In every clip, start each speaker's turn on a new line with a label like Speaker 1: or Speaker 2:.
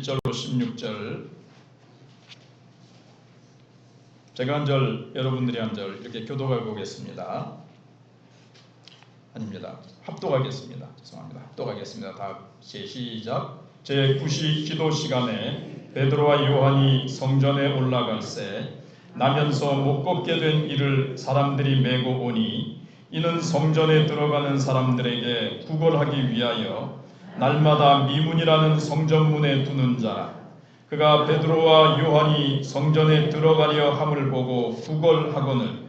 Speaker 1: 1절로 16절, 제가 한 절, 여러분들이 한 절 이렇게 교독해 보겠습니다. 아닙니다. 합독하겠습니다. 죄송합니다. 합독하겠습니다. 다 시작. 제9시 기도 시간에 베드로와 요한이 성전에 올라갈새 나면서 못 걷게 된 이를 사람들이 메고 오니 이는 성전에 들어가는 사람들에게 구걸하기 위하여 날마다 미문이라는 성전문에 두는 자라. 그가 베드로와 요한이 성전에 들어가려 함을 보고 구걸하거늘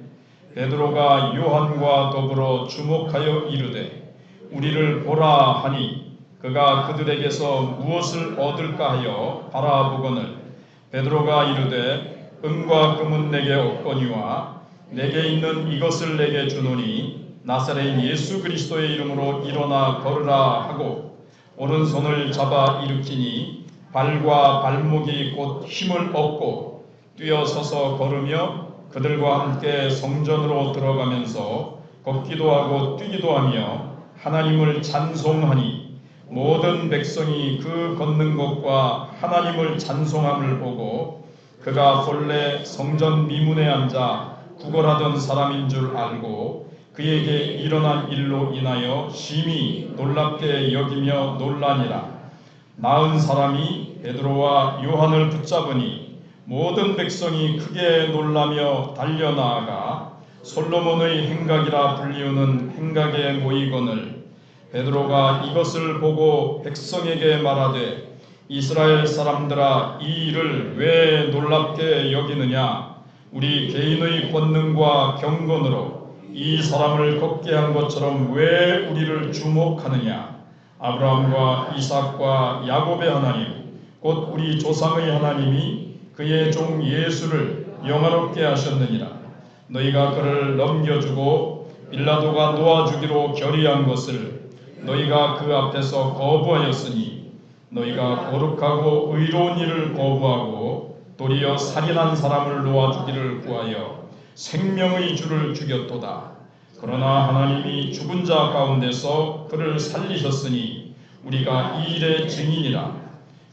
Speaker 1: 베드로가 요한과 더불어 주목하여 이르되 우리를 보라 하니 그가 그들에게서 무엇을 얻을까 하여 바라보거늘 베드로가 이르되 은과 금은 내게 없거니와 내게 있는 이것을 내게 주노니 나사렛 예수 그리스도의 이름으로 일어나 걸으라 하고 오른손을 잡아 일으키니 발과 발목이 곧 힘을 얻고 뛰어서서 걸으며 그들과 함께 성전으로 들어가면서 걷기도 하고 뛰기도 하며 하나님을 찬송하니 모든 백성이 그 걷는 것과 하나님을 찬송함을 보고 그가 본래 성전 미문에 앉아 구걸하던 사람인 줄 알고 그에게 일어난 일로 인하여 심히 놀랍게 여기며 놀라니라. 나은 사람이 베드로와 요한을 붙잡으니 모든 백성이 크게 놀라며 달려나아가 솔로몬의 행각이라 불리우는 행각에 모이거늘 베드로가 이것을 보고 백성에게 말하되 이스라엘 사람들아 이 일을 왜 놀랍게 여기느냐. 우리 개인의 권능과 경건으로 이 사람을 걷게 한 것처럼 왜 우리를 주목하느냐. 아브라함과 이삭과 야곱의 하나님 곧 우리 조상의 하나님이 그의 종 예수를 영화롭게 하셨느니라. 너희가 그를 넘겨주고 빌라도가 놓아주기로 결의한 것을 너희가 그 앞에서 거부하였으니 너희가 거룩하고 의로운 일을 거부하고 도리어 살인한 사람을 놓아주기를 구하여 생명의 주를 죽였도다. 그러나 하나님이 죽은 자 가운데서 그를 살리셨으니 우리가 이 일의 증인이라.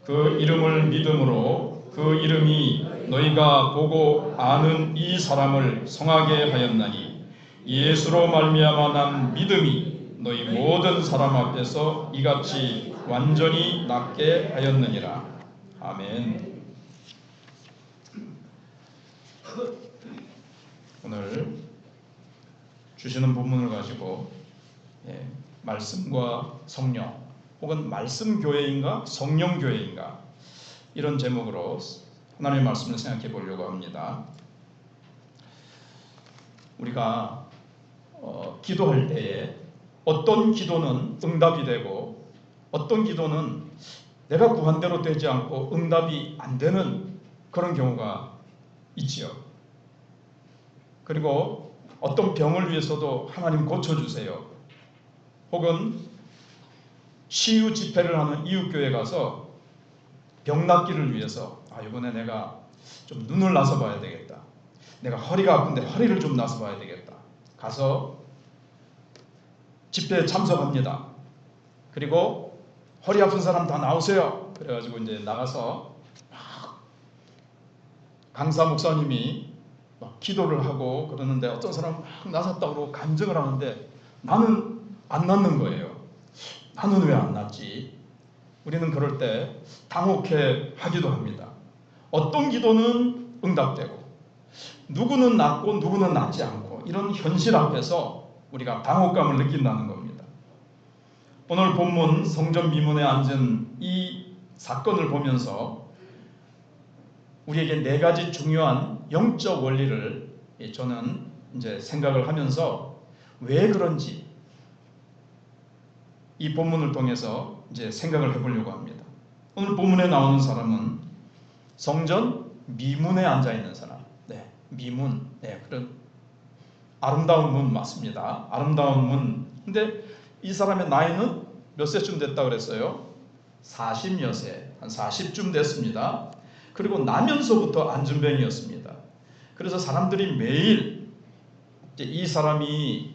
Speaker 1: 그 이름을 믿음으로 그 이름이 너희가 보고 아는 이 사람을 성하게 하였나니 예수로 말미암아 난 믿음이 너희 모든 사람 앞에서 이같이 완전히 낫게 하였느니라. 아멘. 오늘 주시는 본문을 가지고 말씀과 성령 혹은 말씀 교회인가 성령 교회인가 이런 제목으로 하나님의 말씀을 생각해 보려고 합니다. 우리가 기도할 때에 어떤 기도는 응답이 되고 어떤 기도는 내가 구한 대로 되지 않고 응답이 안 되는 그런 경우가 있지요. 그리고 어떤 병을 위해서도 하나님 고쳐주세요. 혹은 치유 집회를 하는 이웃교회 가서 병 낫기를 위해서 이번에 내가 좀 눈을 나서 봐야 되겠다. 내가 허리가 아픈데 허리를 좀 나서 봐야 되겠다. 가서 집회에 참석합니다. 그리고 허리 아픈 사람 다 나오세요. 그래가지고 이제 나가서 강사 목사님이 막 기도를 하고 그러는데 어떤 사람은 막 나섰다고 그러고 간증을 하는데 나는 안 낫는 거예요. 나는 왜 안 낫지? 우리는 그럴 때 당혹해 하기도 합니다. 어떤 기도는 응답되고 누구는 낫고 누구는 낫지 않고 이런 현실 앞에서 우리가 당혹감을 느낀다는 겁니다. 오늘 본문 성전 미문에 앉은 이 사건을 보면서 우리에게 네 가지 중요한 영적 원리를 저는 이제 생각을 하면서 왜 그런지 이 본문을 통해서 이제 생각을 해보려고 합니다. 오늘 본문에 나오는 사람은 성전 미문에 앉아 있는 사람. 미문. 그런 아름다운 문 맞습니다. 아름다운 문. 근데 이 사람의 나이는 몇 세쯤 됐다 그랬어요? 40여 세. 한 40쯤 됐습니다. 그리고 나면서부터 안진뱅이였습니다. 그래서 사람들이 매일 이 사람이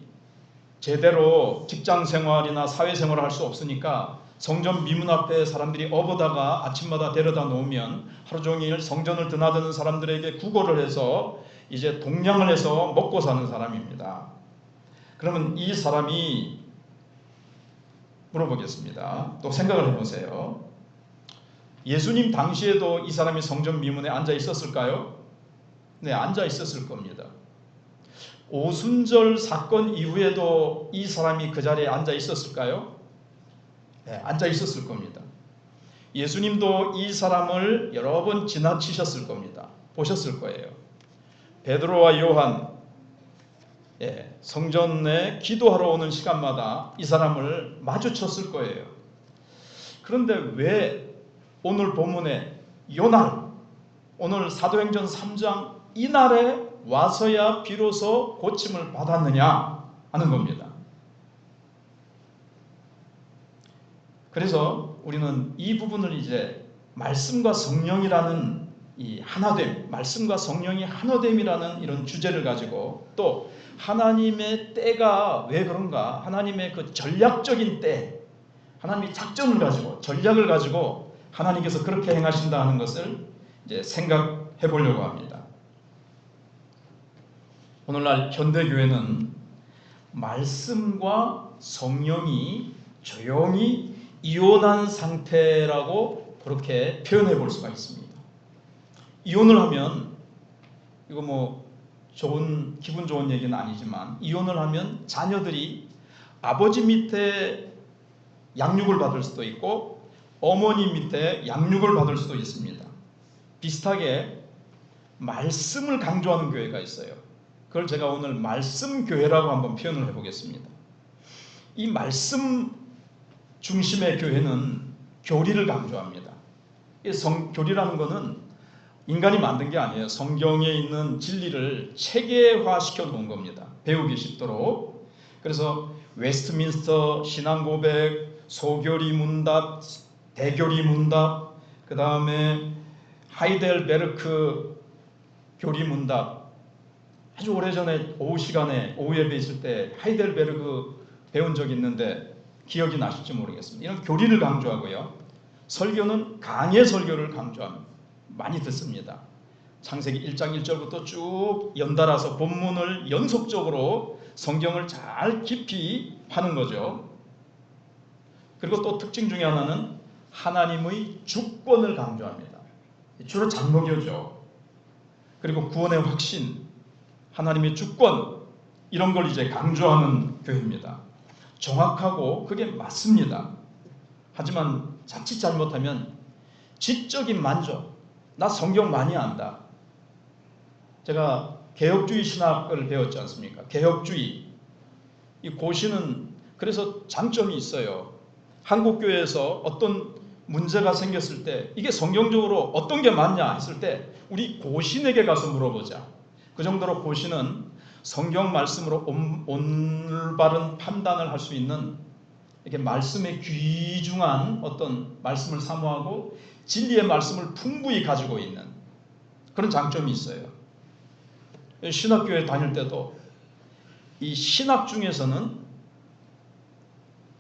Speaker 1: 제대로 직장 생활이나 사회 생활을 할 수 없으니까 성전 미문 앞에 사람들이 업어다가 아침마다 데려다 놓으면 하루 종일 성전을 드나드는 사람들에게 구걸을 해서 이제 동냥을 해서 먹고 사는 사람입니다. 그러면 이 사람이 물어보겠습니다. 또 생각을 해보세요. 예수님 당시에도 이 사람이 성전 미문에 앉아 있었을까요? 네, 앉아 있었을 겁니다. 오순절 사건 이후에도 이 사람이 그 자리에 앉아 있었을까요? 네, 앉아 있었을 겁니다. 예수님도 이 사람을 여러 번 지나치셨을 겁니다. 보셨을 거예요. 베드로와 요한, 성전에 기도하러 오는 시간마다 이 사람을 마주쳤을 거예요. 그런데 왜 오늘 본문에 요날, 오늘 사도행전 3장 이날에 와서야 비로소 고침을 받았느냐 하는 겁니다. 그래서 우리는 이 부분을 이제 말씀과 성령이라는 이 하나됨, 말씀과 성령이 하나됨이라는 이런 주제를 가지고 또 하나님의 때가 왜 그런가, 하나님의 그 전략적인 때, 하나님의 작전을 가지고 전략을 가지고 하나님께서 그렇게 행하신다 하는 것을 이제 생각해 보려고 합니다. 오늘날 현대교회는 말씀과 성령이 조용히 이혼한 상태라고 그렇게 표현해 볼 수가 있습니다. 이혼을 하면 이거 뭐 기분 좋은 얘기는 아니지만 이혼을 하면 자녀들이 아버지 밑에 양육을 받을 수도 있고 어머니 밑에 양육을 받을 수도 있습니다. 비슷하게 말씀을 강조하는 교회가 있어요. 그걸 제가 오늘 말씀교회라고 한번 표현을 해보겠습니다. 이 말씀 중심의 교회는 교리를 강조합니다. 교리라는 것은 인간이 만든 게 아니에요. 성경에 있는 진리를 체계화시켜 놓은 겁니다. 배우기 쉽도록. 그래서 웨스트민스터 신앙고백, 소교리 문답, 대교리 문답, 그 다음에 하이델베르크 교리 문답, 아주 오래전에 오후 시간에 오후 예배 있을 때 하이델베르크 배운 적이 있는데 기억이 나실지 모르겠습니다. 이런 교리를 강조하고요. 설교는 강의 설교를 강조합니다. 많이 듣습니다. 창세기 1장 1절부터 쭉 연달아서 본문을 연속적으로 성경을 잘 깊이 하는 거죠. 그리고 또 특징 중에 하나는 하나님의 주권을 강조합니다. 주로 장로교죠. 그리고 구원의 확신, 하나님의 주권, 이런 걸 이제 강조하는 교회입니다. 정확하고 그게 맞습니다. 하지만 자칫 잘못하면 지적인 만족, 나 성경 많이 안다. 제가 개혁주의 신학을 배웠지 않습니까? 개혁주의. 이 고시는 그래서 장점이 있어요. 한국교회에서 어떤 문제가 생겼을 때 이게 성경적으로 어떤 게 맞냐 했을 때 우리 고신에게 가서 물어보자. 그 정도로 고신은 성경 말씀으로 올바른 판단을 할 수 있는 이렇게 말씀에 귀중한 어떤 말씀을 사모하고 진리의 말씀을 풍부히 가지고 있는 그런 장점이 있어요. 신학교에 다닐 때도 이 신학 중에서는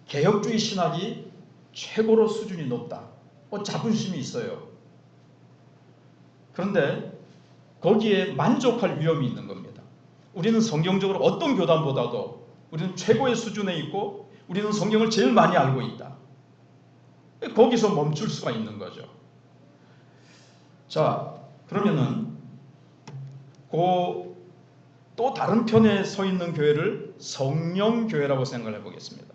Speaker 1: 개혁주의 신학이 최고로 수준이 높다. 자부심이 있어요. 그런데 거기에 만족할 위험이 있는 겁니다. 우리는 성경적으로 어떤 교단보다도 우리는 최고의 수준에 있고 우리는 성경을 제일 많이 알고 있다. 거기서 멈출 수가 있는 거죠. 자, 그러면은 또 다른 편에 서 있는 교회를 성령교회라고 생각을 해보겠습니다.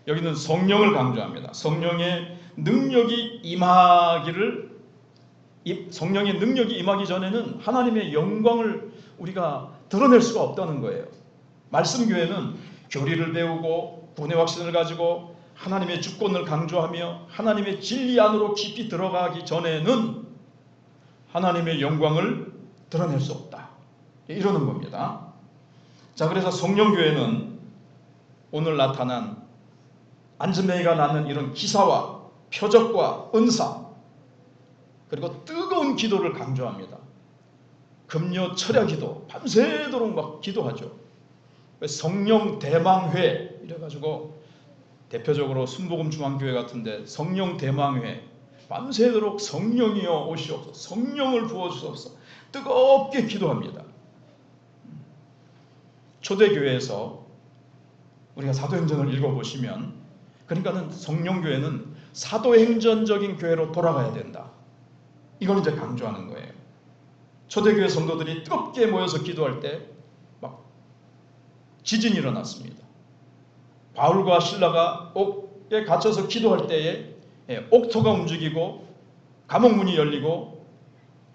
Speaker 1: 여기는 성령을 강조합니다. 성령의 능력이 임하기 전에는 하나님의 영광을 우리가 드러낼 수가 없다는 거예요. 말씀교회는 교리를 배우고 구원의 확신을 가지고 하나님의 주권을 강조하며 하나님의 진리 안으로 깊이 들어가기 전에는 하나님의 영광을 드러낼 수 없다. 이러는 겁니다. 자, 그래서 성령교회는 오늘 나타난 안전뱅이가 낳는 이런 기사와 표적과 은사 그리고 뜨거운 기도를 강조합니다. 금요 철야 기도 밤새도록 막 기도하죠. 성령 대망회 이래가지고 대표적으로 순복음 중앙교회 같은데 성령 대망회, 밤새도록 성령이여 오시옵소서, 성령을 부어주옵소서 뜨겁게 기도합니다. 초대교회에서 우리가 사도행전을 읽어보시면, 그러니까는 성령교회는 사도행전적인 교회로 돌아가야 된다. 이걸 이제 강조하는 거예요. 초대교회 성도들이 뜨겁게 모여서 기도할 때 막 지진이 일어났습니다. 바울과 실라가 옥에 갇혀서 기도할 때에 옥토가 움직이고 감옥문이 열리고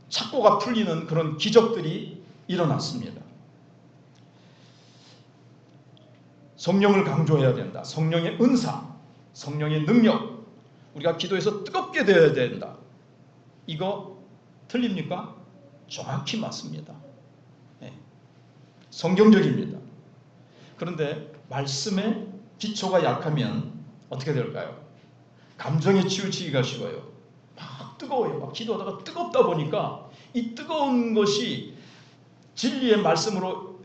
Speaker 1: 착고가 풀리는 그런 기적들이 일어났습니다. 성령을 강조해야 된다. 성령의 은사, 성령의 능력, 우리가 기도해서 뜨겁게 되어야 된다. 이거 틀립니까? 정확히 맞습니다. 성경적입니다. 그런데 말씀의 기초가 약하면 어떻게 될까요? 감정에 치우치기가 쉬워요. 막 뜨거워요. 막 기도하다가 뜨겁다 보니까 이 뜨거운 것이 진리의 말씀으로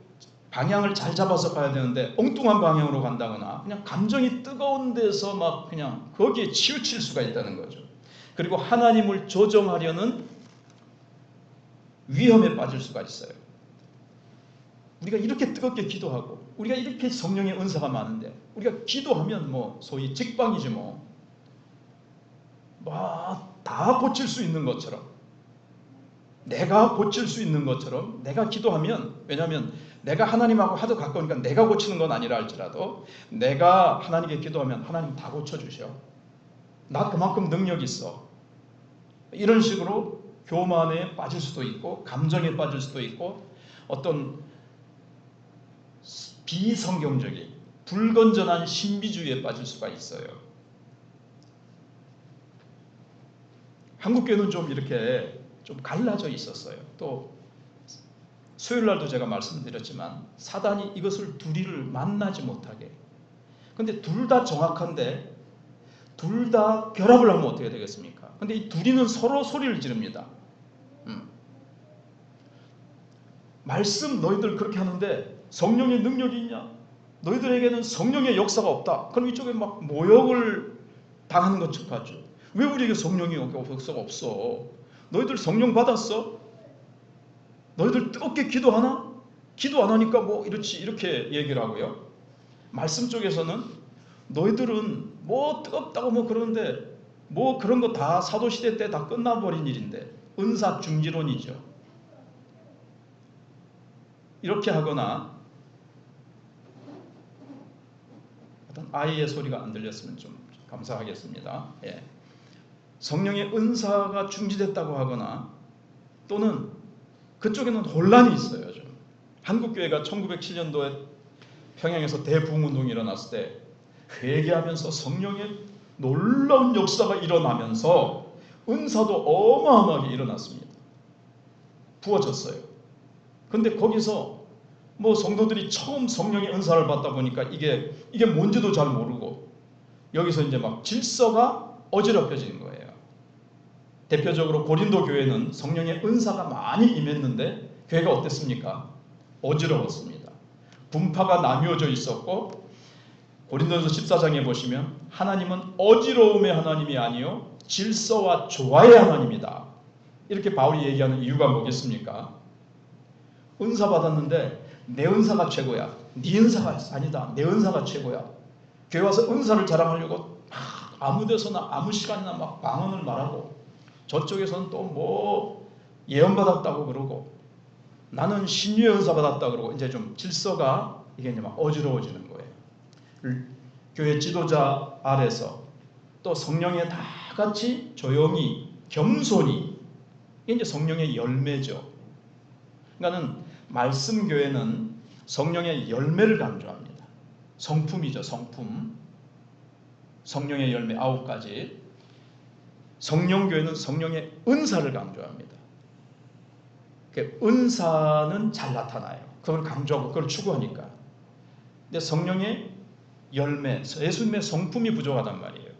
Speaker 1: 방향을 잘 잡아서 가야 되는데 엉뚱한 방향으로 간다거나 그냥 감정이 뜨거운 데서 막 그냥 거기에 치우칠 수가 있다는 거죠. 그리고 하나님을 조정하려는 위험에 빠질 수가 있어요. 우리가 이렇게 뜨겁게 기도하고 우리가 이렇게 성령의 은사가 많은데 우리가 기도하면 뭐 소위 직방이지 뭐 다 고칠 수 있는 것처럼, 내가 고칠 수 있는 것처럼 내가 기도하면, 왜냐하면 내가 하나님하고 하도 가까우니까 내가 고치는 건 아니라 할지라도 내가 하나님께 기도하면 하나님 다 고쳐주셔. 나 그만큼 능력이 있어. 이런 식으로 교만에 빠질 수도 있고 감정에 빠질 수도 있고 어떤 비성경적인 불건전한 신비주의에 빠질 수가 있어요. 한국교회는 좀 이렇게 좀 갈라져 있었어요. 또 수요일 날도 제가 말씀드렸지만 사단이 이것을 둘이를 만나지 못하게. 근데 둘 다 정확한데 둘 다 결합을 하면 어떻게 되겠습니까? 근데 이 둘이는 서로 소리를 지릅니다. 말씀 너희들 그렇게 하는데 성령의 능력이 있냐? 너희들에게는 성령의 역사가 없다. 그럼 이쪽에 막 모욕을 당하는 것 같죠. 왜 우리에게 성령의 역사가 없어? 너희들 성령 받았어? 너희들 뜨겁게 기도하나? 기도 안 하니까 뭐 이렇게 얘기를 하고요. 말씀 쪽에서는 너희들은 뭐 뜨겁다고 뭐 그러는데 뭐 그런 거 다 사도시대 때 다 끝나버린 일인데 은사 중지론이죠. 이렇게 하거나 어떤 아이의 소리가 안 들렸으면 좀 감사하겠습니다. 예. 성령의 은사가 중지됐다고 하거나 또는 그쪽에는 혼란이 있어요. 좀. 한국교회가 1907년도에 평양에서 대부흥운동이 일어났을 때 회개하면서 성령의 놀라운 역사가 일어나면서 은사도 어마어마하게 일어났습니다. 부어졌어요. 근데 거기서 뭐 성도들이 처음 성령의 은사를 받다 보니까 이게 뭔지도 잘 모르고 여기서 이제 막 질서가 어지럽혀지는 거예요. 대표적으로 고린도 교회는 성령의 은사가 많이 임했는데 교회가 어땠습니까? 어지러웠습니다. 분파가 나뉘어져 있었고 고린도전서 14장에 보시면 하나님은 어지러움의 하나님이 아니요 질서와 조화의 하나님이다. 이렇게 바울이 얘기하는 이유가 뭐겠습니까? 은사 받았는데 내 은사가 최고야. 네 은사가 아니다. 내 은사가 최고야. 교회 와서 은사를 자랑하려고 막 아무 데서나 아무 시간이나 막 방언을 말하고 저쪽에서는 또 뭐 예언 받았다고 그러고 나는 신유의 은사 받았다 그러고 이제 좀 질서가 이게 이제 막 어지러워지는 거예요. 교회 지도자 아래서 또 성령에 다 같이 조용히 겸손히 이게 이제 성령의 열매죠. 그러니까는 말씀 교회는 성령의 열매를 강조합니다. 성품이죠, 성품. 성령의 열매 9가지. 성령교회는 성령의 은사를 강조합니다. 은사는 잘 나타나요. 그걸 강조하고 그걸 추구하니까. 근데 성령의 열매, 예수님의 성품이 부족하단 말이에요.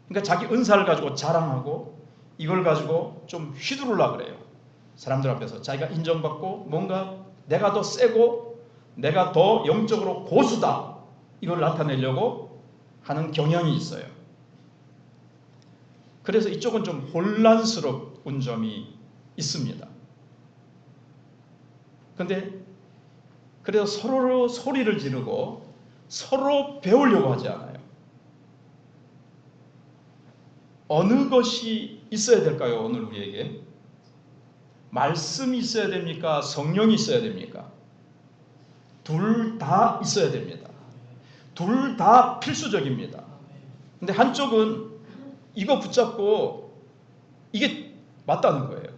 Speaker 1: 그러니까 자기 은사를 가지고 자랑하고 이걸 가지고 좀 휘두르려고 그래요. 사람들 앞에서 자기가 인정받고 뭔가 내가 더 세고 내가 더 영적으로 고수다. 이걸 나타내려고 하는 경향이 있어요. 그래서 이쪽은 좀 혼란스러운 점이 있습니다. 그런데 그래서 서로 소리를 지르고 서로 배우려고 하지 않아요. 어느 것이 있어야 될까요? 오늘 우리에게 말씀이 있어야 됩니까? 성령이 있어야 됩니까? 둘 다 있어야 됩니다. 둘 다 필수적입니다. 근데 한쪽은 이거 붙잡고 이게 맞다는 거예요.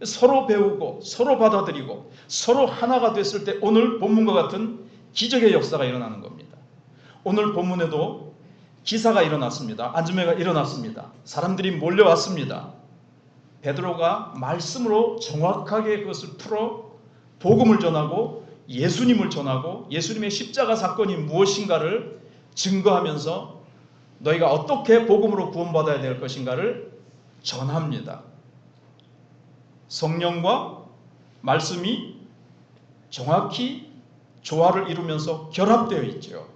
Speaker 1: 서로 배우고 서로 받아들이고 서로 하나가 됐을 때 오늘 본문과 같은 기적의 역사가 일어나는 겁니다. 오늘 본문에도 기사가 일어났습니다. 안전매가 일어났습니다. 사람들이 몰려왔습니다. 베드로가 말씀으로 정확하게 그것을 풀어 복음을 전하고 예수님을 전하고 예수님의 십자가 사건이 무엇인가를 증거하면서 너희가 어떻게 복음으로 구원받아야 될 것인가를 전합니다. 성령과 말씀이 정확히 조화를 이루면서 결합되어 있죠.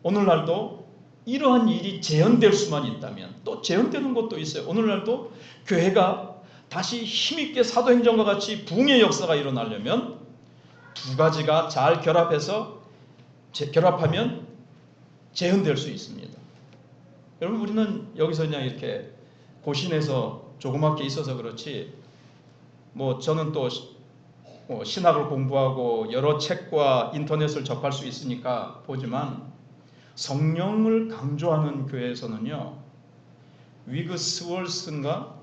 Speaker 1: 오늘날도 이러한 일이 재현될 수만 있다면, 또 재현되는 것도 있어요. 오늘날도 교회가 다시 힘있게 사도행전과 같이 부흥의 역사가 일어나려면 두 가지가 잘 결합하면 재현될 수 있습니다. 여러분, 우리는 여기서 그냥 이렇게 고신에서 조그맣게 있어서 그렇지, 저는 또 신학을 공부하고 여러 책과 인터넷을 접할 수 있으니까 보지만, 성령을 강조하는 교회에서는요, 위그 스월스인가?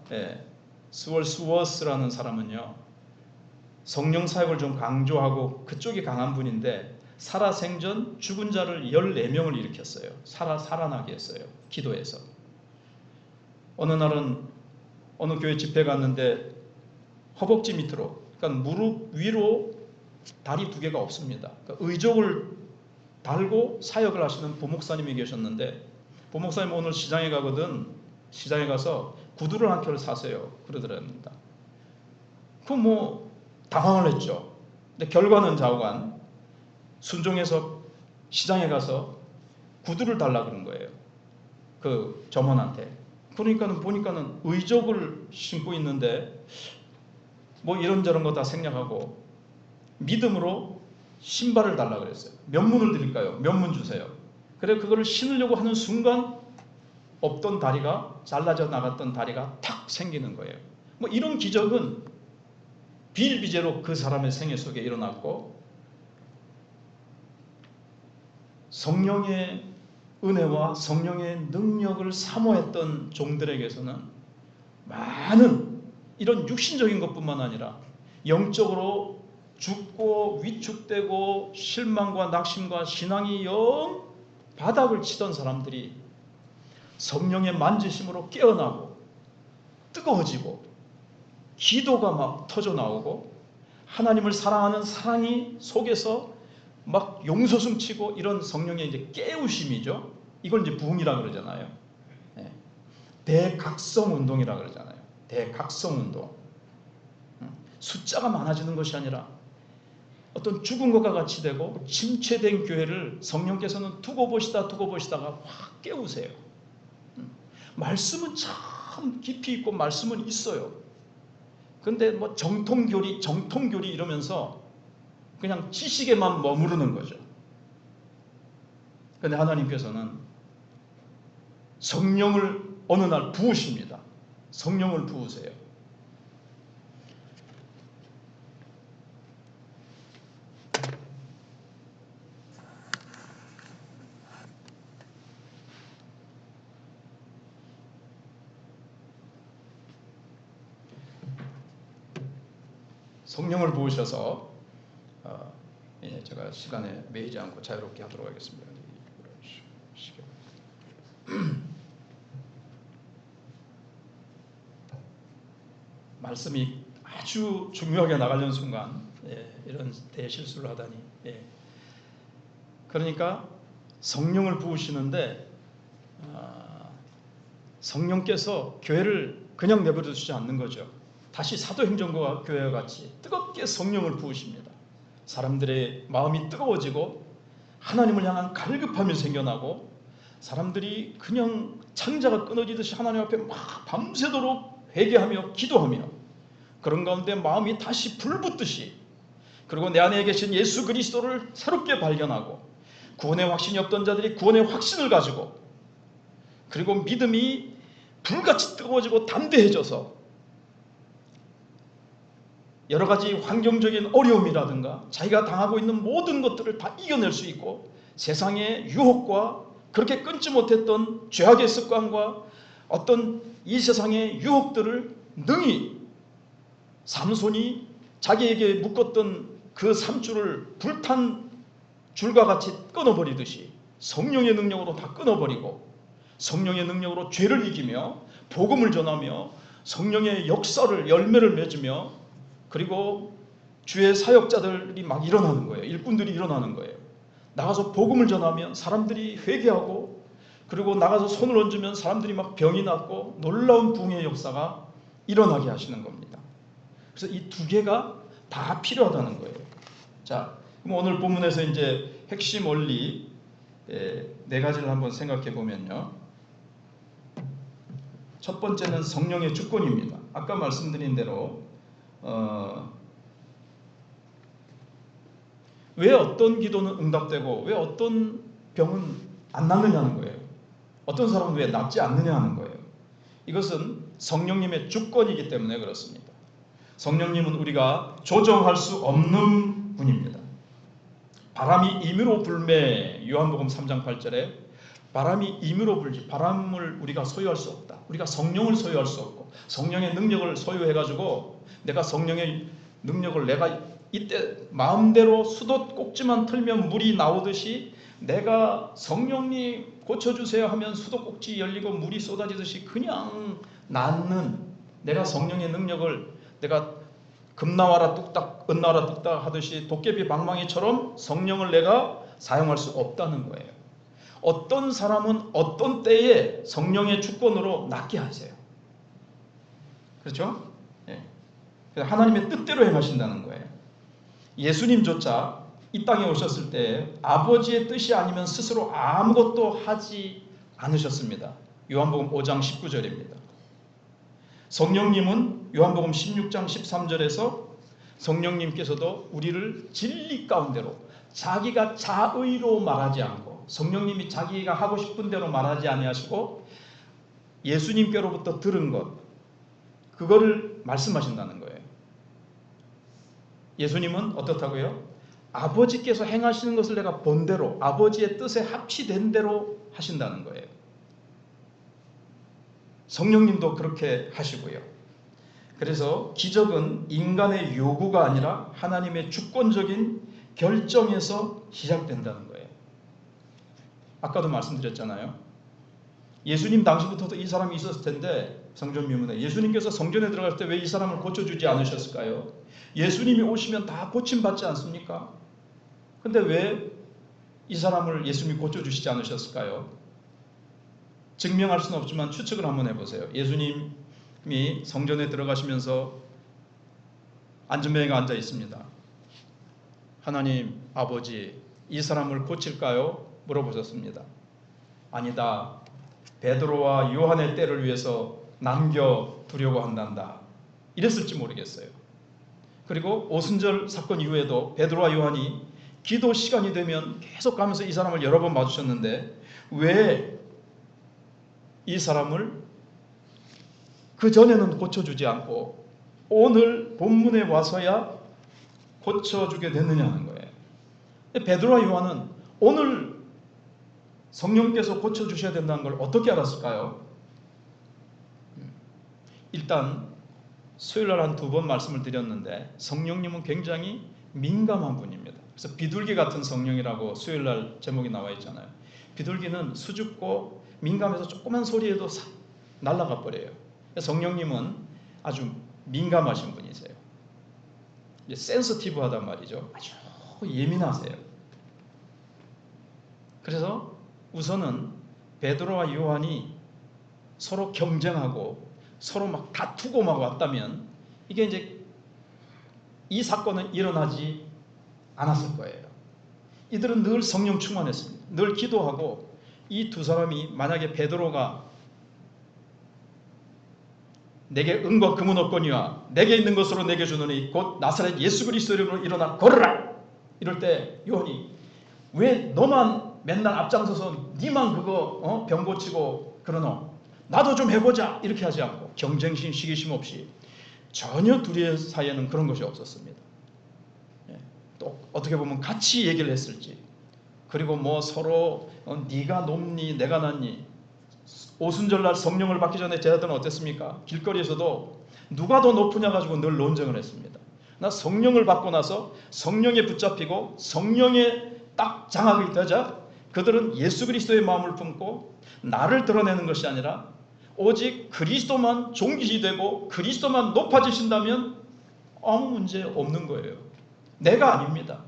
Speaker 1: 스월스워스라는 사람은요, 성령 사역을 좀 강조하고 그쪽이 강한 분인데, 살아생전 죽은 자를 14명을 일으켰어요. 살아나게 했어요. 기도해서. 어느 날은 어느 교회 집회 갔는데 허벅지 밑으로, 그러니까 무릎 위로 다리 두 개가 없습니다. 그러니까 의족을 달고 사역을 하시는 부목사님이 계셨는데, 부목사님 오늘 시장에 가거든, 시장에 가서 구두를 한 켤 사세요 그러더랍니다. 당황을 했죠. 근데 결과는 좌우간 순종해서 시장에 가서 구두를 달라 그런 거예요. 그 점원한테. 보니까는 의족을 신고 있는데 이런저런 거 다 생략하고 믿음으로 신발을 달라 그랬어요. 면문을 드릴까요? 면문 주세요. 그래 그거를 신으려고 하는 순간 없던 다리가, 잘라져 나갔던 다리가 탁 생기는 거예요. 이런 기적은 비일비재로 그 사람의 생애 속에 일어났고, 성령의 은혜와 성령의 능력을 사모했던 종들에게서는 많은 이런 육신적인 것뿐만 아니라 영적으로 죽고 위축되고 실망과 낙심과 신앙이 영 바닥을 치던 사람들이 성령의 만지심으로 깨어나고 뜨거워지고 기도가 막 터져 나오고 하나님을 사랑하는 사랑이 속에서 막 용서숨치고, 이런 성령의 이제 깨우심이죠. 이걸 이제 부흥이라 그러잖아요. 대각성 운동이라 그러잖아요. 대각성 운동. 숫자가 많아지는 것이 아니라 어떤 죽은 것과 같이 되고 침체된 교회를 성령께서는 두고 보시다가 확 깨우세요. 말씀은 참 깊이 있고 말씀은 있어요. 근데 정통교리 이러면서 그냥 지식에만 머무르는 거죠. 그런데 하나님께서는 성령을 어느 날 부으십니다. 성령을 부으세요. 성령을 부으셔서 제가 시간에 매이지 않고 자유롭게 하도록 하겠습니다. 말씀이 아주 중요하게 나가려는 순간 이런 대실수를 하다니. 그러니까 성령을 부으시는데 성령께서 교회를 그냥 내버려 두시지 않는 거죠. 다시 사도행전과 교회와 같이 뜨겁게 성령을 부으십니다. 사람들의 마음이 뜨거워지고 하나님을 향한 갈급함이 생겨나고 사람들이 그냥 창자가 끊어지듯이 하나님 앞에 막 밤새도록 회개하며 기도하며 그런 가운데 마음이 다시 불붙듯이, 그리고 내 안에 계신 예수 그리스도를 새롭게 발견하고 구원의 확신이 없던 자들이 구원의 확신을 가지고, 그리고 믿음이 불같이 뜨거워지고 담대해져서 여러 가지 환경적인 어려움이라든가 자기가 당하고 있는 모든 것들을 다 이겨낼 수 있고, 세상의 유혹과 그렇게 끊지 못했던 죄악의 습관과 어떤 이 세상의 유혹들을 능히 삼손이 자기에게 묶었던 그 삼줄을 불탄 줄과 같이 끊어버리듯이 성령의 능력으로 다 끊어버리고, 성령의 능력으로 죄를 이기며 복음을 전하며 성령의 역사를 열매를 맺으며, 그리고 주의 사역자들이 막 일어나는 거예요. 일꾼들이 일어나는 거예요. 나가서 복음을 전하면 사람들이 회개하고, 그리고 나가서 손을 얹으면 사람들이 막 병이 낫고 놀라운 부흥의 역사가 일어나게 하시는 겁니다. 그래서 이 두 개가 다 필요하다는 거예요. 자, 그럼 오늘 본문에서 이제 핵심 원리 네 가지를 한번 생각해 보면요. 첫 번째는 성령의 주권입니다. 아까 말씀드린 대로 왜 어떤 기도는 응답되고 왜 어떤 병은 안 낫느냐는 거예요. 어떤 사람은 왜 낫지 않느냐 하는 거예요. 이것은 성령님의 주권이기 때문에 그렇습니다. 성령님은 우리가 조정할 수 없는 분입니다. 바람이 임의로 불매, 요한복음 3장 8절에 바람이 임의로 불지, 바람을 우리가 소유할 수 없다. 우리가 성령을 소유할 수 없고 성령의 능력을 소유해가지고 내가 성령의 능력을 내가 이때 마음대로 수도 꼭지만 틀면 물이 나오듯이 내가 성령님 고쳐주세요 하면 수도 꼭지 열리고 물이 쏟아지듯이 그냥 낫는, 내가 성령의 능력을 내가 금나와라 뚝딱 은나와라 뚝딱 하듯이 도깨비 방망이처럼 성령을 내가 사용할 수 없다는 거예요. 어떤 사람은 어떤 때에 성령의 주권으로 낫게 하세요. 그렇죠? 예. 하나님의 뜻대로 행하신다는 거예요. 예수님조차 이 땅에 오셨을 때 아버지의 뜻이 아니면 스스로 아무것도 하지 않으셨습니다. 요한복음 5장 19절입니다. 성령님은 요한복음 16장 13절에서 성령님께서도 우리를 진리 가운데로, 자기가 자의로 말하지 않고 성령님이 자기가 하고 싶은 대로 말하지 아니하시고 예수님께로부터 들은 것, 그거를 말씀하신다는 거예요. 예수님은 어떻다고요? 아버지께서 행하시는 것을 내가 본 대로 아버지의 뜻에 합치된 대로 하신다는 거예요. 성령님도 그렇게 하시고요. 그래서 기적은 인간의 요구가 아니라 하나님의 주권적인 결정에서 시작된다는 거예요. 아까도 말씀드렸잖아요. 예수님 당시부터도 이 사람이 있었을 텐데, 성전 미문에 예수님께서 성전에 들어갈 때 왜 이 사람을 고쳐주지 않으셨을까요? 예수님이 오시면 다 고침받지 않습니까? 근데 왜 이 사람을 예수님이 고쳐주시지 않으셨을까요? 증명할 수는 없지만 추측을 한번 해보세요. 예수님이 성전에 들어가시면서 안전뱅이가 앉아 있습니다. 하나님 아버지, 이 사람을 고칠까요? 물어보셨습니다. 아니다. 베드로와 요한의 때를 위해서 남겨두려고 한단다. 이랬을지 모르겠어요. 그리고 오순절 사건 이후에도 베드로와 요한이 기도 시간이 되면 계속 가면서 이 사람을 여러 번 봐주셨는데 왜 이 사람을 그 전에는 고쳐주지 않고 오늘 본문에 와서야 고쳐주게 됐느냐는 거예요. 베드로와 요한은 오늘 성령께서 고쳐주셔야 된다는 걸 어떻게 알았을까요? 일단 수요일날 한 2번 말씀을 드렸는데 성령님은 굉장히 민감한 분입니다. 그래서 비둘기 같은 성령이라고 수요일날 제목이 나와 있잖아요. 비둘기는 수줍고 민감해서 조그만 소리에도 날아가 버려요. 성령님은 아주 민감하신 분이세요. 센서티브하단 말이죠. 아주 예민하세요. 그래서 우선은 베드로와 요한이 서로 경쟁하고 서로 막 다투고 막 왔다면 이게 이제 이 사건은 일어나지 않았을 거예요. 이들은 늘 성령 충만했습니다. 늘 기도하고 이 두 사람이 만약에 베드로가 내게 은과 금은 없거니와 내게 있는 것으로 내게 주노니 곧 나사렛 예수 그리스도 이름으로 일어나 걸으라 이럴 때 요한이 왜 너만 맨날 앞장서서 니만 그거 병 고치고 그러노? 나도 좀 해보자 이렇게 하지 않고 경쟁심 시기심 없이 전혀 둘의 사이에는 그런 것이 없었습니다. 또 어떻게 보면 같이 얘기를 했을지 그리고 뭐 서로 네가 높니 내가 낮니 오순절날 성령을 받기 전에 제자들은 어땠습니까? 길거리에서도 누가 더 높으냐 가지고 늘 논쟁을 했습니다. 나 성령을 받고 나서 성령에 붙잡히고 성령에 딱 장악이 되자 그들은 예수 그리스도의 마음을 품고 나를 드러내는 것이 아니라 오직 그리스도만 존귀시 되고 그리스도만 높아지신다면 아무 문제 없는 거예요. 내가 아닙니다.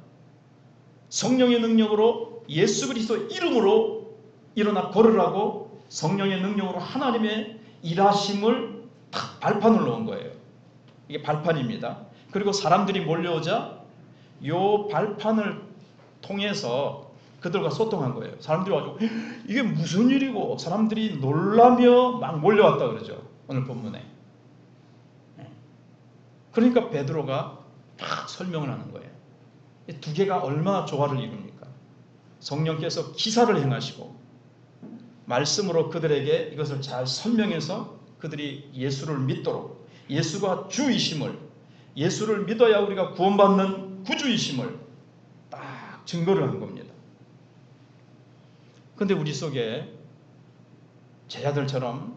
Speaker 1: 성령의 능력으로 예수 그리스도 이름으로 일어나 걸으라고 성령의 능력으로 하나님의 일하심을 탁 발판을 놓은 거예요. 이게 발판입니다. 그리고 사람들이 몰려오자 요 발판을 통해서 그들과 소통한 거예요. 사람들이 와서 이게 무슨 일이고 사람들이 놀라며 막 몰려왔다 그러죠. 오늘 본문에. 그러니까 베드로가 딱 설명을 하는 거예요. 이 두 개가 얼마나 조화를 이룹니까? 성령께서 기사를 행하시고 말씀으로 그들에게 이것을 잘 설명해서 그들이 예수를 믿도록 예수가 주이심을 예수를 믿어야 우리가 구원받는 구주이심을 딱 증거를 한 겁니다. 그런데 우리 속에 제자들처럼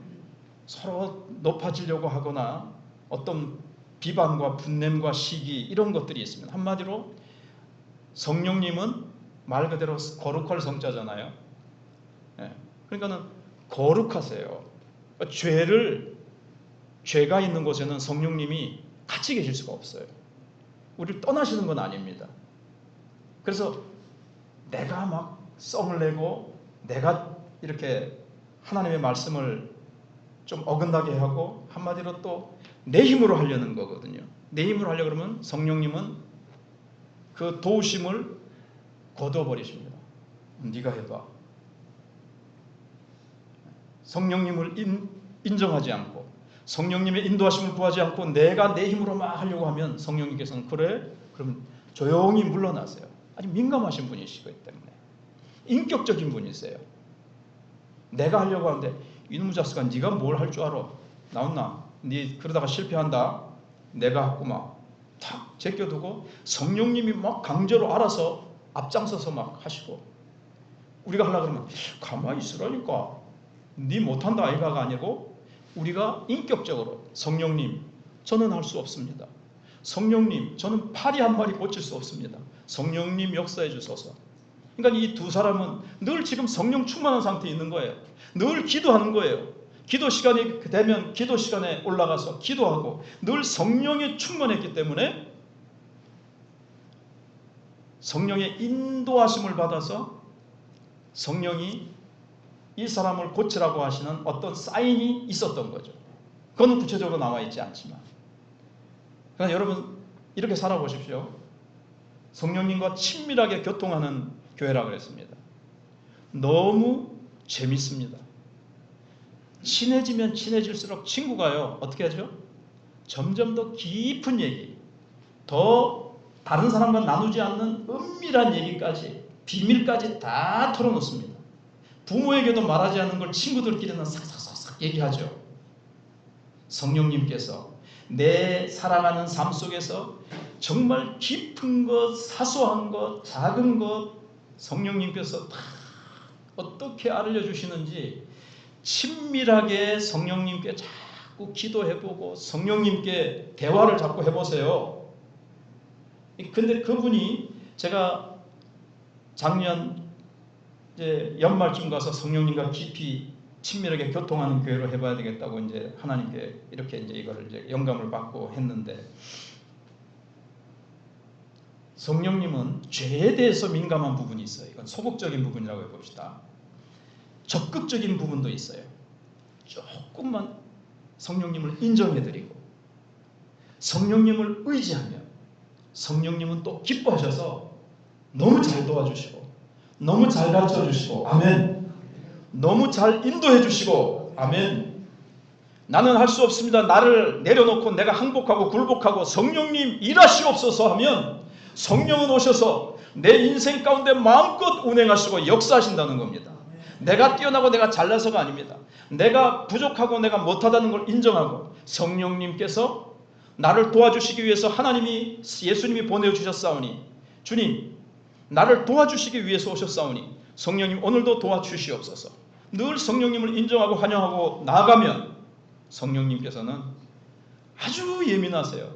Speaker 1: 서로 높아지려고 하거나 어떤 비방과 분냄과 시기 이런 것들이 있습니다. 한마디로 성령님은 말 그대로 거룩할 성자잖아요. 그러니까는 거룩하세요. 죄가 있는 곳에는 성령님이 같이 계실 수가 없어요. 우리를 떠나시는 건 아닙니다. 그래서 내가 막 썽을 내고 내가 이렇게 하나님의 말씀을 좀 어긋나게 하고 한마디로 또 내 힘으로 하려는 거거든요. 내 힘으로 하려고 그러면 성령님은 그 도우심을 거둬버리십니다. 네가 해봐. 성령님을 인정하지 않고 성령님의 인도하심을 구하지 않고 내가 내 힘으로 막 하려고 하면 성령님께서는 그래? 그러면 조용히 물러나세요. 아주 민감하신 분이시기 때문에 인격적인 분이세요. 내가 하려고 하는데 이놈의 자식아 네가 뭘 할 줄 알아? 나온나? 네 그러다가 실패한다. 내가 하고만 탁 제껴두고 성령님이 막 강제로 알아서 앞장서서 막 하시고 우리가 하려고 그러면 가만히 있으라니까 네 못한다 아이가가 아니고 우리가 인격적으로 성령님 저는 할 수 없습니다. 성령님 저는 파리 한 마리 고칠 수 없습니다. 성령님 역사해 주소서. 그러니까 이 두 사람은 늘 지금 성령 충만한 상태에 있는 거예요. 늘 기도하는 거예요. 기도 시간이 되면 기도 시간에 올라가서 기도하고 늘 성령에 충만했기 때문에 성령의 인도하심을 받아서 성령이 이 사람을 고치라고 하시는 어떤 사인이 있었던 거죠. 그건 구체적으로 나와 있지 않지만 그러니까 여러분 이렇게 살아보십시오. 성령님과 친밀하게 교통하는 교회라고 그랬습니다. 너무 재밌습니다. 친해지면 친해질수록 친구가요 어떻게 하죠? 점점 더 깊은 얘기, 더 다른 사람과 나누지 않는 은밀한 얘기까지 비밀까지 다 털어놓습니다. 부모에게도 말하지 않는 걸 친구들끼리는 싹싹싹싹 얘기하죠. 성령님께서 내 살아가는 삶 속에서 정말 깊은 것, 사소한 것, 작은 것 성령님께서 다 어떻게 알려주시는지 친밀하게 성령님께 자꾸 기도해보고 성령님께 대화를 자꾸 해보세요. 근데 그분이 제가 작년 이제 연말쯤 가서 성령님과 깊이 친밀하게 교통하는 교회로 해봐야 되겠다고 이제 하나님께 이렇게 이제 이거를 이제 영감을 받고 했는데 성령님은 죄에 대해서 민감한 부분이 있어요. 이건 소극적인 부분이라고 해봅시다. 적극적인 부분도 있어요. 조금만 성령님을 인정해드리고 성령님을 의지하면 성령님은 또 기뻐하셔서 너무 잘 도와주시고 너무 잘 가르쳐주시고 아멘. 너무 잘 인도해 주시고, 아멘. 나는 할 수 없습니다. 나를 내려놓고 내가 항복하고 굴복하고 성령님 일하시옵소서 하면 성령은 오셔서 내 인생 가운데 마음껏 운행하시고 역사하신다는 겁니다. 내가 뛰어나고 내가 잘나서가 아닙니다. 내가 부족하고 내가 못하다는 걸 인정하고 성령님께서 나를 도와주시기 위해서 하나님이 예수님이 보내주셨사오니, 주님 나를 도와주시기 위해서 오셨사오니 성령님 오늘도 도와주시옵소서. 늘 성령님을 인정하고 환영하고 나아가면 성령님께서는 아주 예민하세요.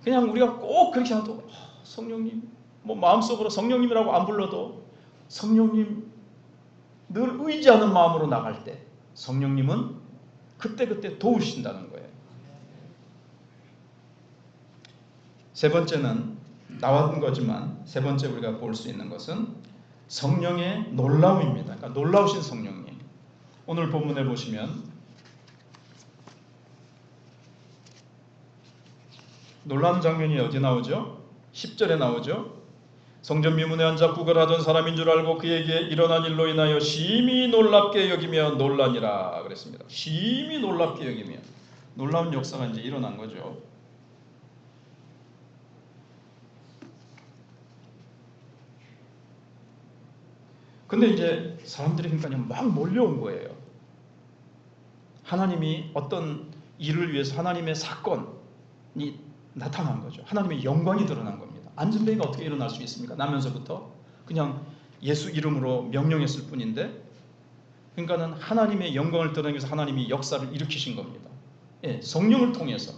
Speaker 1: 그냥 우리가 꼭 그렇게 하도 성령님, 뭐 마음속으로 성령님이라고 안 불러도 성령님 늘 의지하는 마음으로 나갈 때 성령님은 그때그때 도우신다는 거예요. 세 번째는 나왔던 거지만 세 번째 우리가 볼 수 있는 것은 성령의 놀라움입니다. 그러니까 놀라우신 성령님. 오늘 본문에 보시면 놀라운 장면이 어디 나오죠? 10절에 나오죠. 성전 미문에 앉아 구걸하던 사람인 줄 알고 그에게 일어난 일로 인하여 심히 놀랍게 여기며 놀라니라 그랬습니다. 심히 놀랍게 여기며, 놀라운 역사가 이제 일어난 거죠. 근데 이제 사람들이 그러니까 막 몰려온 거예요. 하나님이 어떤 일을 위해서 하나님의 사건이 나타난 거죠. 하나님의 영광이 드러난 겁니다. 안전뱅이가 어떻게 일어날 수 있습니까? 나면서부터 그냥 예수 이름으로 명령했을 뿐인데, 그러니까는 하나님의 영광을 드러내기 위해서 하나님이 역사를 일으키신 겁니다. 예, 성령을 통해서.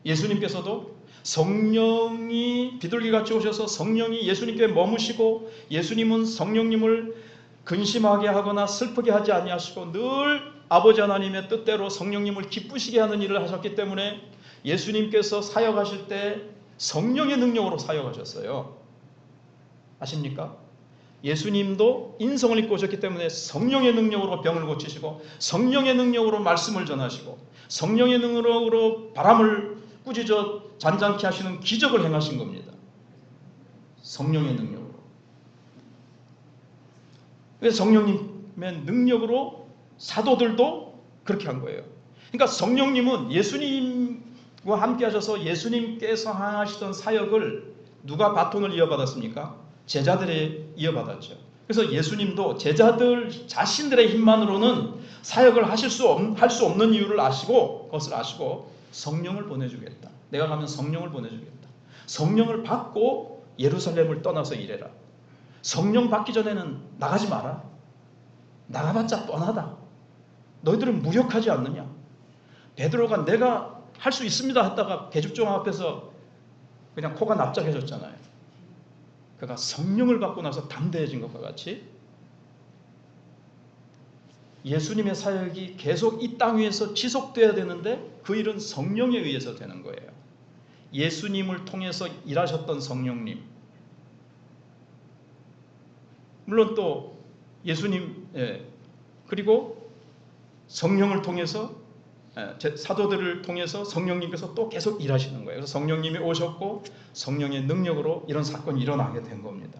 Speaker 1: 예수님께서도 성령이 비둘기같이 오셔서 성령이 예수님께 머무시고, 예수님은 성령님을 근심하게 하거나 슬프게 하지 아니하시고 늘 아버지 하나님의 뜻대로 성령님을 기쁘시게 하는 일을 하셨기 때문에 예수님께서 사역하실 때 성령의 능력으로 사역하셨어요. 아십니까? 예수님도 인성을 입고 오셨기 때문에 성령의 능력으로 병을 고치시고 성령의 능력으로 말씀을 전하시고 성령의 능력으로 바람을 꾸짖어 잔잔케 하시는 기적을 행하신 겁니다. 성령의 능력으로. 그래서 성령님의 능력으로 사도들도 그렇게 한 거예요. 그러니까 성령님은 예수님과 함께 하셔서 예수님께서 하시던 사역을 누가 바톤을 이어받았습니까? 제자들이 이어받았죠. 그래서 예수님도 제자들 자신들의 힘만으로는 사역을 할 수 없는 이유를 아시고, 그것을 아시고 성령을 보내주겠다. 내가 가면 성령을 보내주겠다. 성령을 받고 예루살렘을 떠나서 일해라. 성령 받기 전에는 나가지 마라. 나가봤자 뻔하다. 너희들은 무력하지 않느냐. 베드로가 내가 할 수 있습니다 했다가 계집종 앞에서 그냥 코가 납작해졌잖아요. 그가 성령을 받고 나서 담대해진 것과 같이 예수님의 사역이 계속 이 땅 위에서 지속돼야 되는데 그 일은 성령에 의해서 되는 거예요. 예수님을 통해서 일하셨던 성령님, 물론 또 예수님, 그리고 성령을 통해서 사도들을 통해서 성령님께서 또 계속 일하시는 거예요. 그래서 성령님이 오셨고 성령의 능력으로 이런 사건이 일어나게 된 겁니다.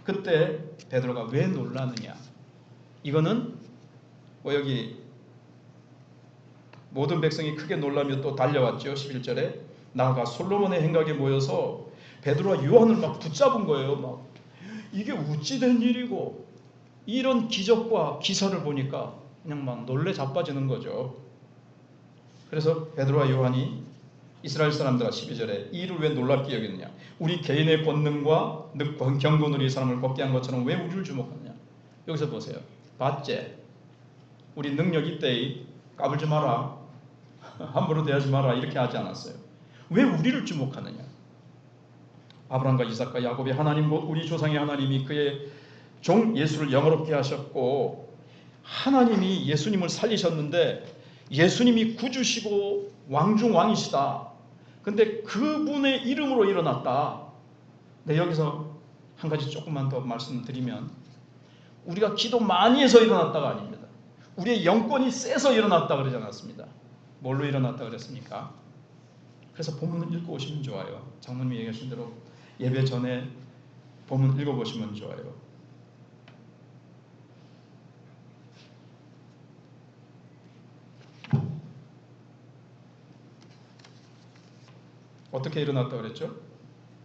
Speaker 1: 그때 베드로가 왜 놀라느냐? 이거는 여기 모든 백성이 크게 놀라며 또 달려왔죠. 11절에 나아가 솔로몬의 행각에 모여서 베드로와 요한을 막 붙잡은 거예요. 막 이게 어찌 된 일이고, 이런 기적과 기사를 보니까 그냥 막 놀래 자빠지는 거죠. 그래서 베드로와 요한이 이스라엘 사람들아 12절에 이 일을 왜 놀랍게 여겼느냐? 우리 개인의 권능과 경건으로 이 사람을 걷게 한 것처럼 왜 우리를 주목하느냐? 여기서 보세요. 봤제? 우리 능력 있대, 까불지 마라, 함부로 대하지 마라, 이렇게 하지 않았어요. 왜 우리를 주목하느냐? 아브라함과 이삭과 야곱의 하나님, 곧 우리 조상의 하나님이 그의 종 예수를 영화롭게 하셨고, 하나님이 예수님을 살리셨는데 예수님이 구주시고 왕중 왕이시다. 근데 그분의 이름으로 일어났다. 네, 여기서 한 가지 조금만 더 말씀드리면, 우리가 기도 많이 해서 일어났다가 아닙니다. 우리의 영권이 세서 일어났다 그러지 않았습니다. 뭘로 일어났다 그랬습니까? 그래서 본문을 읽고 오시면 좋아요. 장로님이 얘기하신 대로 예배 전에 본문 읽어보시면 좋아요. 어떻게 일어났다고 그랬죠?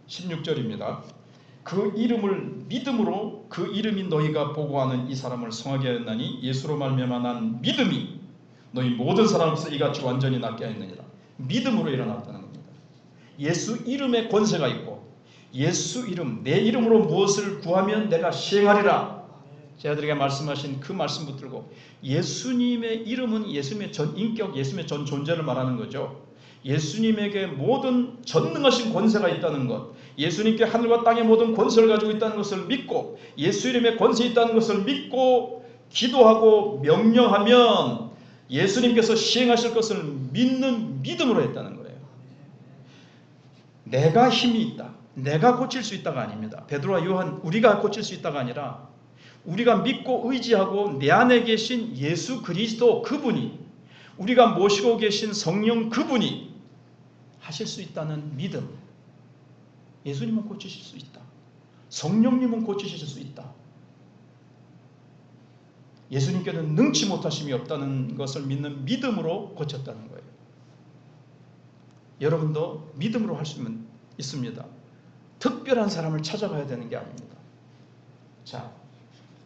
Speaker 1: 16절입니다. 그 이름을 믿음으로 그 이름이 너희가 보고하는 이 사람을 성하게 하였나니 예수로 말미암아 난 믿음이 너희 모든 사람 앞에서 이같이 완전히 낫게 하였느니라. 믿음으로 일어났다는 겁니다. 예수 이름에 권세가 있고 예수 이름, 내 이름으로 무엇을 구하면 내가 시행하리라. 제자들에게 말씀하신 그 말씀 붙들고 예수님의 이름은 예수님의 전 인격, 예수님의 전 존재를 말하는 거죠. 예수님에게 모든 전능하신 권세가 있다는 것, 예수님께 하늘과 땅의 모든 권세를 가지고 있다는 것을 믿고 예수 이름에 권세 있다는 것을 믿고 기도하고 명령하면 예수님께서 시행하실 것을 믿는 믿음으로 했다는 거예요. 내가 힘이 있다, 내가 고칠 수 있다가 아닙니다. 베드로와 요한 우리가 고칠 수 있다가 아니라 우리가 믿고 의지하고 내 안에 계신 예수 그리스도 그분이, 우리가 모시고 계신 성령 그분이 하실 수 있다는 믿음. 예수님은 고치실 수 있다. 성령님은 고치실 수 있다. 예수님께는 능치 못하심이 없다는 것을 믿는 믿음으로 고쳤다는 거예요. 여러분도 믿음으로 할 수 있습니다. 특별한 사람을 찾아가야 되는 게 아닙니다. 자,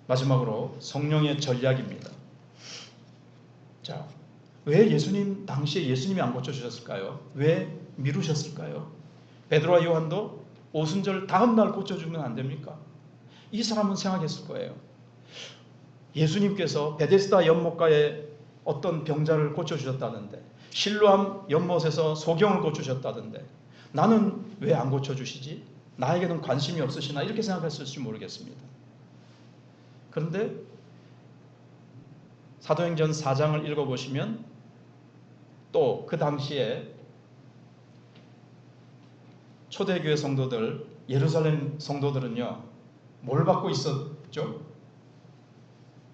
Speaker 1: 마지막으로 성령의 전략입니다. 자, 왜 예수님 당시에 예수님이 안 고쳐주셨을까요? 왜 미루셨을까요? 베드로와 요한도 오순절 다음 날 고쳐주면 안 됩니까? 이 사람은 생각했을 거예요. 예수님께서 베데스다 연못가에 어떤 병자를 고쳐주셨다는데, 실로암 연못에서 소경을 고쳐주셨다던데 나는 왜 안 고쳐주시지? 나에게는 관심이 없으시나? 이렇게 생각했을지 모르겠습니다. 그런데 사도행전 4장을 읽어보시면 또 그 당시에 초대교회 성도들, 예루살렘 성도들은요, 뭘 받고 있었죠?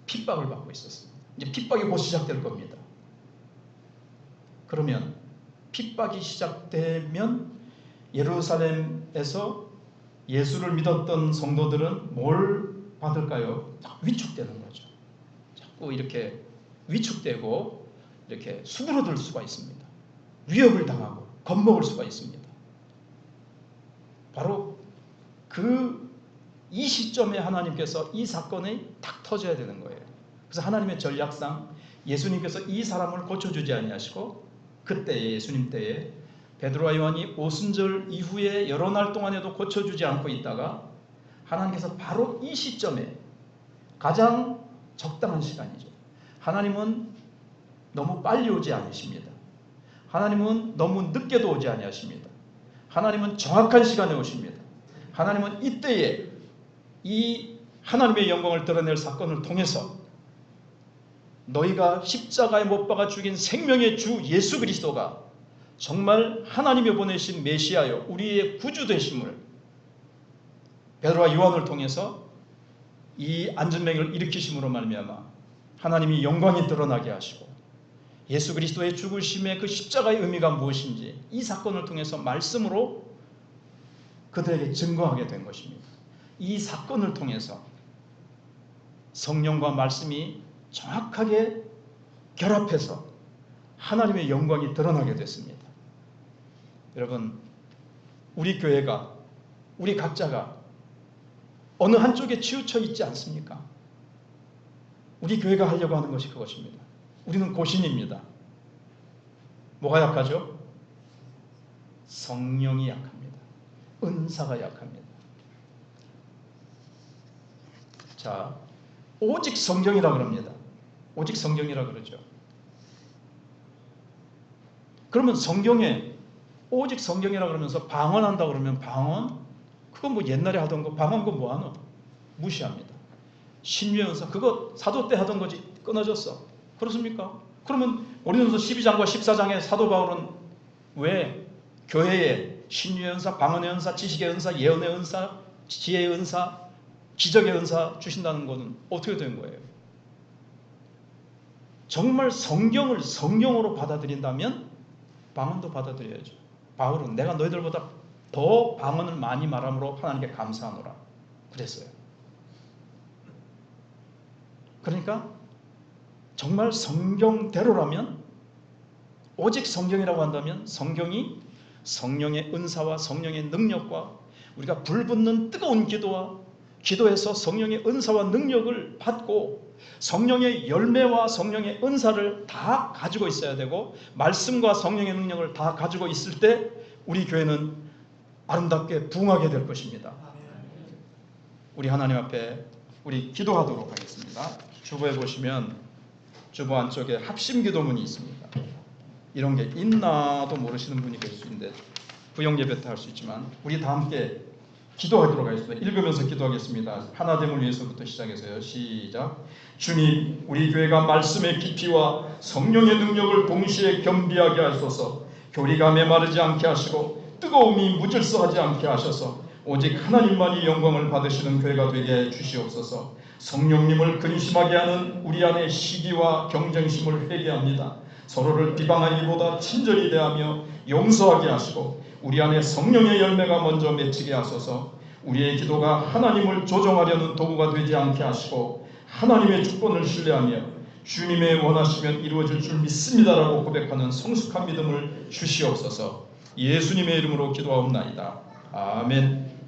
Speaker 1: 핍박을 받고 있었습니다. 이제 핍박이 곧 시작될 겁니다. 그러면 핍박이 시작되면 예루살렘에서 예수를 믿었던 성도들은 뭘 받을까요? 위축되는 거죠. 자꾸 이렇게 위축되고 이렇게 수그러들 수가 있습니다. 위협을 당하고 겁먹을 수가 있습니다. 바로 이 시점에 하나님께서 이 사건이 탁 터져야 되는 거예요. 그래서 하나님의 전략상 예수님께서 이 사람을 고쳐주지 아니하시고 그때 예수님 때에 베드로와 요한이 오순절 이후에 여러 날 동안에도 고쳐주지 않고 있다가 하나님께서 바로 이 시점에 가장 적당한 시간이죠. 하나님은 너무 빨리 오지 않으십니다. 하나님은 너무 늦게도 오지 아니하십니다. 하나님은 정확한 시간에 오십니다. 하나님은 이때에 이 하나님의 영광을 드러낼 사건을 통해서 너희가 십자가에 못 박아 죽인 생명의 주 예수 그리스도가 정말 하나님이 보내신 메시아요, 우리의 구주 되심을 베드로와 요한을 통해서 이 안전맹을 일으키심으로 말미암아 하나님이 영광이 드러나게 하시고 예수 그리스도의 죽으심의 그 십자가의 의미가 무엇인지 이 사건을 통해서 말씀으로 그들에게 증거하게 된 것입니다. 이 사건을 통해서 성령과 말씀이 정확하게 결합해서 하나님의 영광이 드러나게 됐습니다. 여러분, 우리 교회가, 우리 각자가 어느 한쪽에 치우쳐 있지 않습니까? 우리 교회가 하려고 하는 것이 그것입니다. 우리는 고신입니다. 뭐가 약하죠? 성령이 약합니다. 은사가 약합니다. 자, 오직 성경이라 그럽니다. 오직 성경이라 그러죠. 그러면 성경에 오직 성경이라 그러면서 방언한다 그러면 방언? 그건 뭐 옛날에 하던 거, 방언 그거 뭐하노? 무시합니다. 신유의 은사, 그거 사도 때 하던 거지 끊어졌어. 그렇습니까? 그러면 고린도서 12장과 14장의 사도 바울은 왜 교회에 신유의 은사, 방언의 은사, 지식의 은사, 예언의 은사, 지혜의 은사, 기적의 은사 주신다는 것은 어떻게 된 거예요? 정말 성경을 성경으로 받아들인다면 방언도 받아들여야죠. 바울은 내가 너희들보다 더 방언을 많이 말함으로 하나님께 감사하노라 그랬어요. 그러니까 정말 성경대로라면, 오직 성경이라고 한다면 성경이 성령의 은사와 성령의 능력과 우리가 불붙는 뜨거운 기도와 기도해서 성령의 은사와 능력을 받고 성령의 열매와 성령의 은사를 다 가지고 있어야 되고 말씀과 성령의 능력을 다 가지고 있을 때 우리 교회는 아름답게 부흥하게 될 것입니다. 우리 하나님 앞에 우리 기도하도록 하겠습니다. 주보에 보시면 주보 안쪽에 합심 기도문이 있습니다. 이런 게 있나도 모르시는 분이 계실 수 있는데 부영 예배 때 할 수 있지만 우리 다 함께 기도하도록 하겠습니다. 읽으면서 기도하겠습니다. 하나됨을 위해서부터 시작해서요. 시작. 주님, 우리 교회가 말씀의 깊이와 성령의 능력을 동시에 겸비하게 하소서. 교리가 메마르지 않게 하시고 뜨거움이 무질서하지 않게 하셔서 오직 하나님만이 영광을 받으시는 교회가 되게 해 주시옵소서. 성령님을 근심하게 하는 우리 안의 시기와 경쟁심을 회개합니다. 서로를 비방하기보다 친절히 대하며 용서하게 하시고 우리 안에 성령의 열매가 먼저 맺히게 하소서. 우리의 기도가 하나님을 조종하려는 도구가 되지 않게 하시고 하나님의 주권을 신뢰하며 주님의 원하시면 이루어질 줄 믿습니다라고 고백하는 성숙한 믿음을 주시옵소서. 예수님의 이름으로 기도하옵나이다. 아멘.